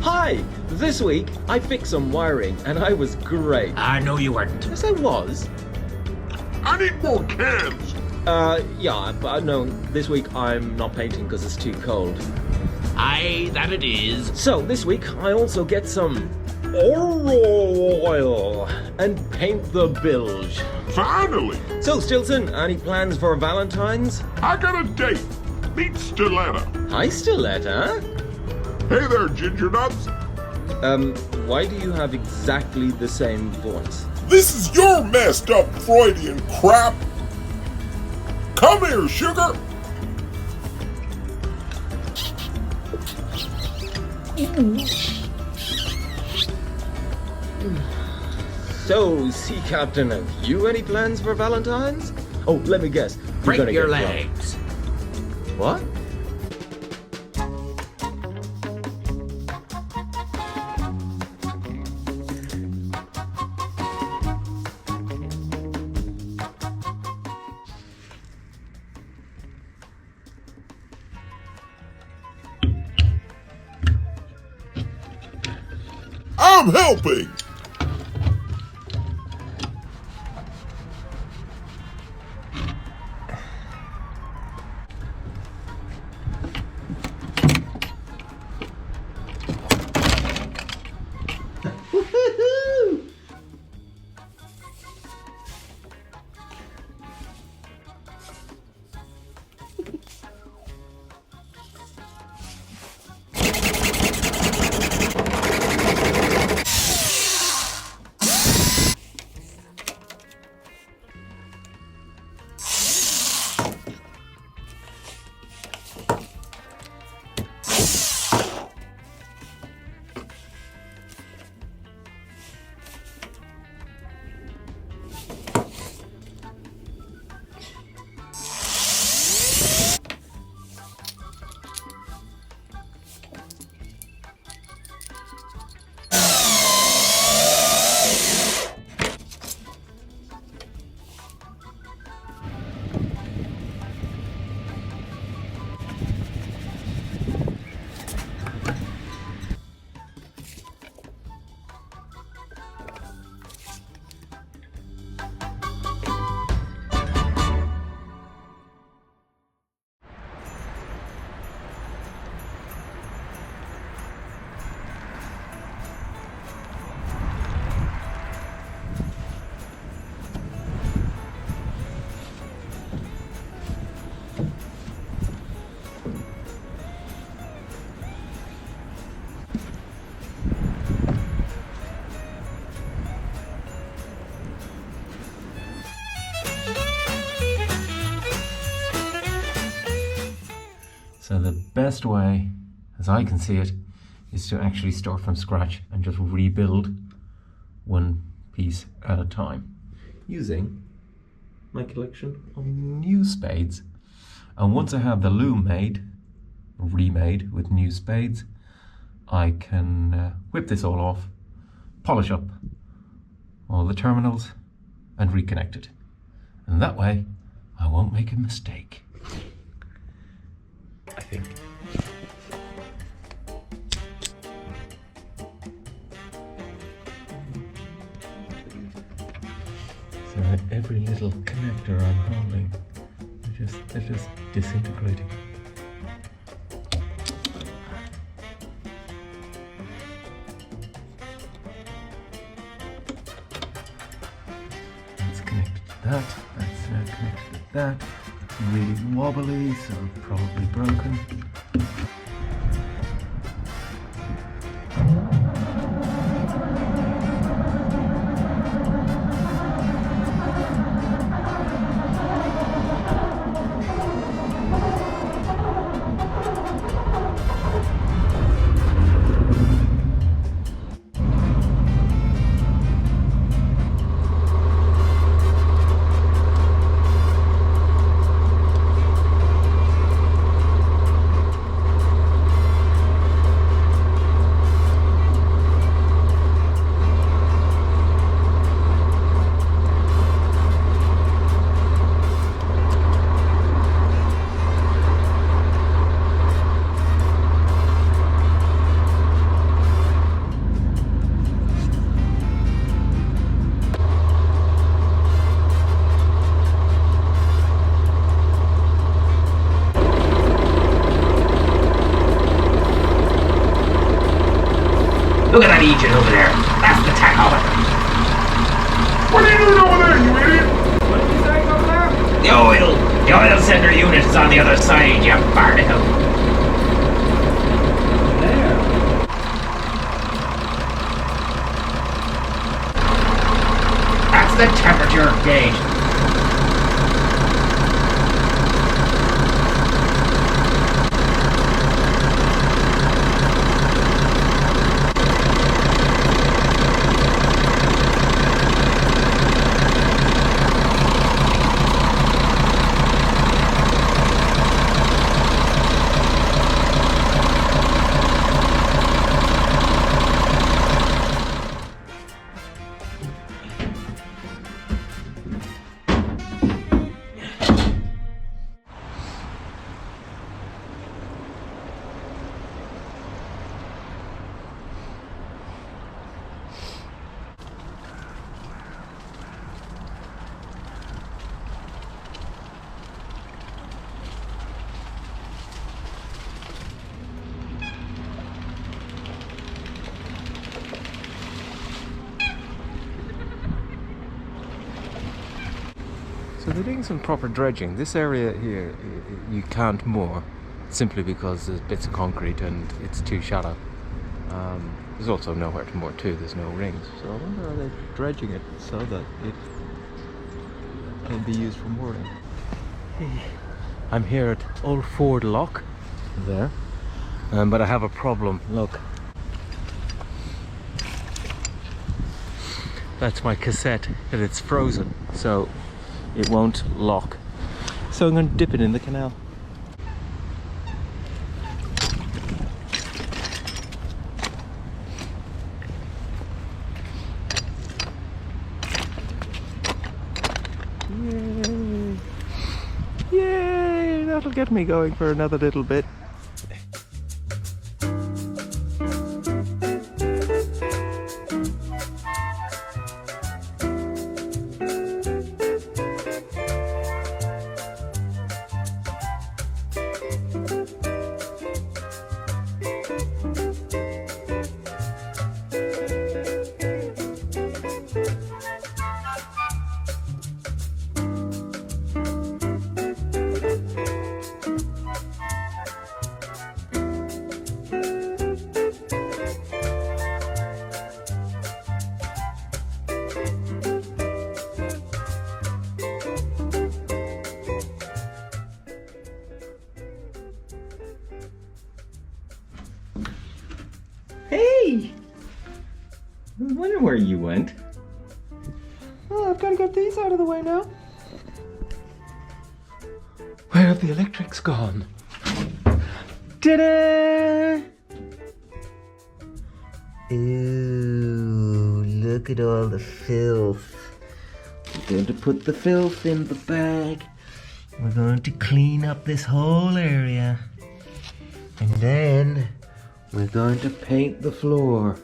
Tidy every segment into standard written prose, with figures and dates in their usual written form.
Hi! This week I fixed some wiring and I was great. No, you weren't. Yes, I was. I need more cans. Yeah, but no, this week I'm not painting because it's too cold. Aye, that it is. So this week I also get some Owatrol Oil and paint the bilge. Finally. So Stillson, any plans for Valentine's? I got a date. Meet Stiletto. Hi Stiletto. Hey there, ginger nuts. Why do you have exactly the same voice? This is your messed up Freudian crap. Come here, sugar. So, Sea Captain, have you any plans for Valentine's? Oh, let me guess. You're Break gonna your get drunk. legs. What? I'm helping. So the best way, as I can see it, is to actually start from scratch and just rebuild one piece at a time using my collection of new spades. And once I have the loom remade with new spades, I can whip this all off, polish up all the terminals and reconnect it. And that way I won't make a mistake. I think. So every little connector I'm holding, they're just disintegrating. That's connected to that. That's connected to that. It's really wobbly, so probably broken. Look at that engine over there. That's the tachometer. What are you doing over there, you idiot? What did you say over there? The oil sender unit is on the other side, you barnacle. There. That's the temperature gauge. So they're doing some proper dredging. This area here, you can't moor, simply because there's bits of concrete and it's too shallow. There's also nowhere to moor too, there's no rings. So I wonder, are they dredging it so that it can be used for mooring? I'm here at Old Ford Lock, there, but I have a problem, look. That's my cassette, and it's frozen, so it won't lock. So I'm going to dip it in the canal. Yay! Yay! That'll get me going for another little bit. Hey! I was wondering where you went. Oh, I've got to get these out of the way now. Where have the electrics gone? Ta-da! Ooh, look at all the filth. We're going to put the filth in the bag. We're going to clean up this whole area. And then we're going to paint the floor.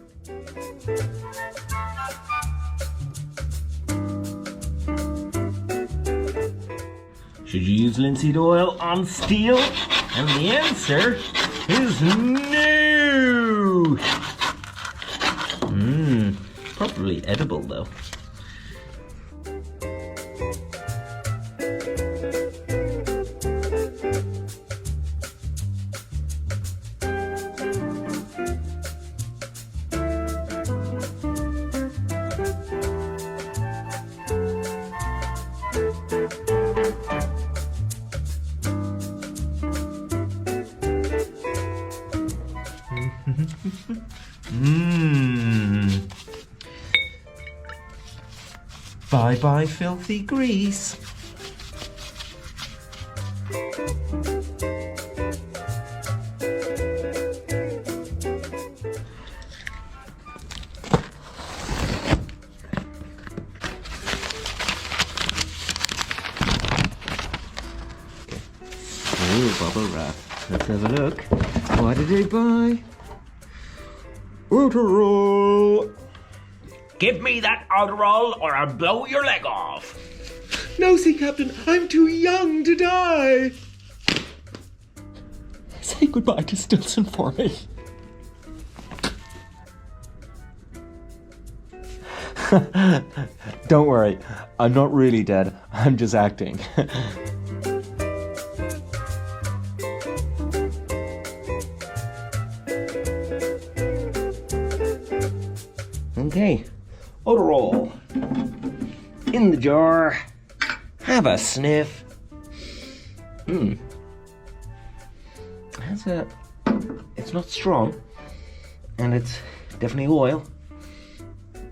Should you use linseed oil on steel? And the answer is no! Probably edible though. Bye bye filthy grease. Ooh, bubble wrap. Let's have a look. What did I buy? Owatrol! Give me that Owatrol or I'll blow your leg off. No, Sea Captain, I'm too young to die. Say goodbye to Stillson for me. Don't worry, I'm not really dead. I'm just acting. Okay, Owatrol in the jar. Have a sniff. It's not strong, and it's definitely oil.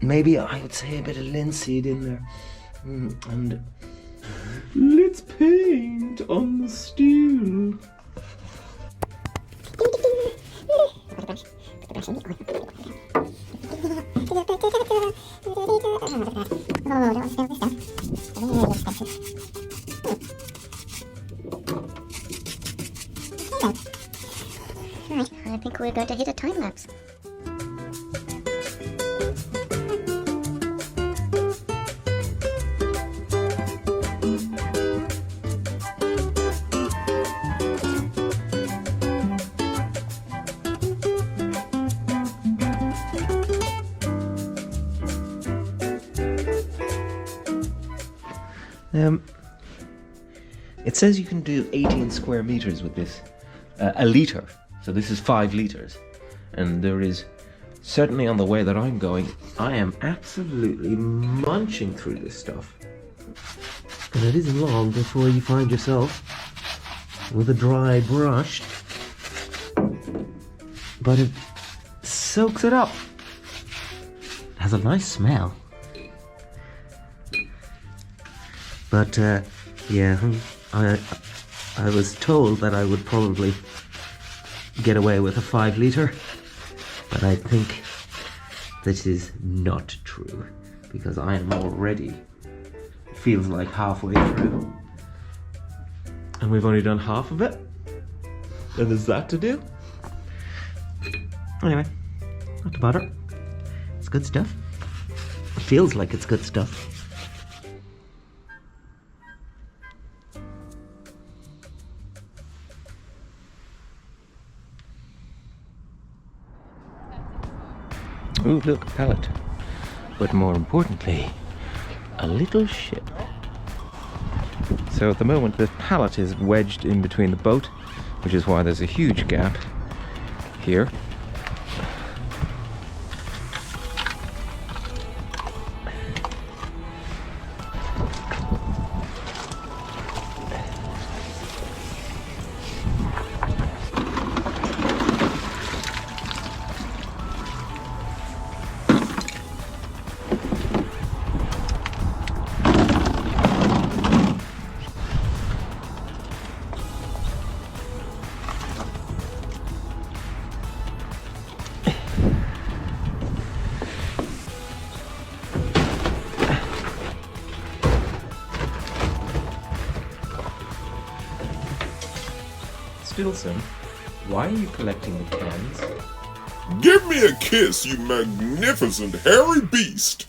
Maybe I would say a bit of linseed in there. And let's paint on the steel. Alright, I think we're going to hit a time lapse. It says you can do 18 square meters with this, a litre. So this is 5 litres, and there is certainly on the way that I'm going, I am absolutely munching through this stuff, and it isn't long before you find yourself with a dry brush, but it soaks it up. It has a nice smell. But yeah, I was told that I would probably get away with a 5 litre, but I think this is not true, because I am already, feels like halfway through, and we've only done half of it, and there's that to do. Anyway, not to bother. It's good stuff. It feels like it's good stuff. Ooh, look, a pallet. But more importantly, a little ship. So at the moment the pallet is wedged in between the boat, which is why there's a huge gap here. Stillson, why are you collecting the cans? Give me a kiss, you magnificent hairy beast!